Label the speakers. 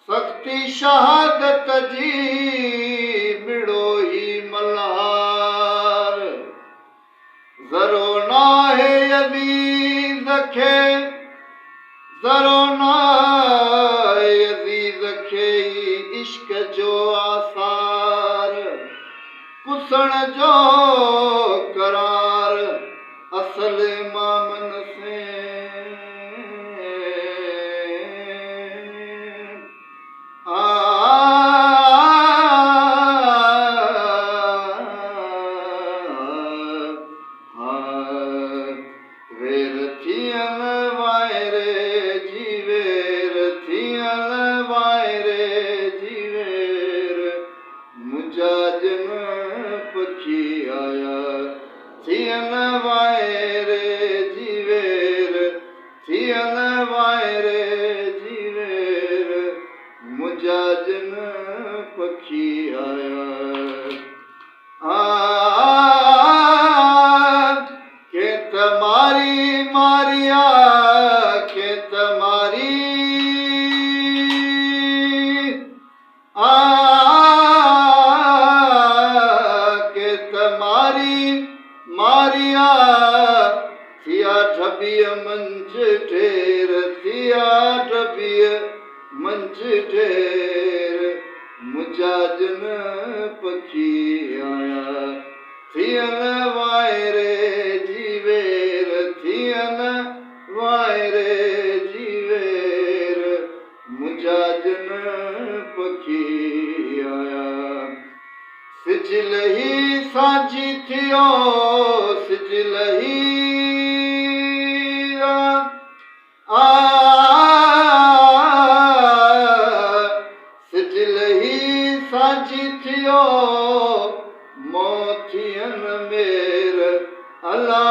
Speaker 1: सख्ती शहादत जी मिड़ो ही मल्हार ज़रो नाहे अज़ीज़ खे ज़रो नाहे अज़ीज़ खे इश्क जो आसार कुसण जो करार असल मामन से वेर थियन वायरे जीवेर थियन वायरे जीवेर मुंहिंजा जन पखी आया थियन वायरे जीवेर थियन वायरे जीवेर मुंहिंजा जन पखी आया खेत मारी मारिया खेत मारी खेत मारी मारिया थिया ढबिय मंझ ढेर थिया ढबिय मंझ ढेर मुंहिंजा जन पखी आया थियन वायरे जीवेर थियन वायरे जीवेर मुंहिंजा जन पखी आया सिजल ही साझी थियो सिजल ही सिजल ही साझी थियो मोथियन मेर अला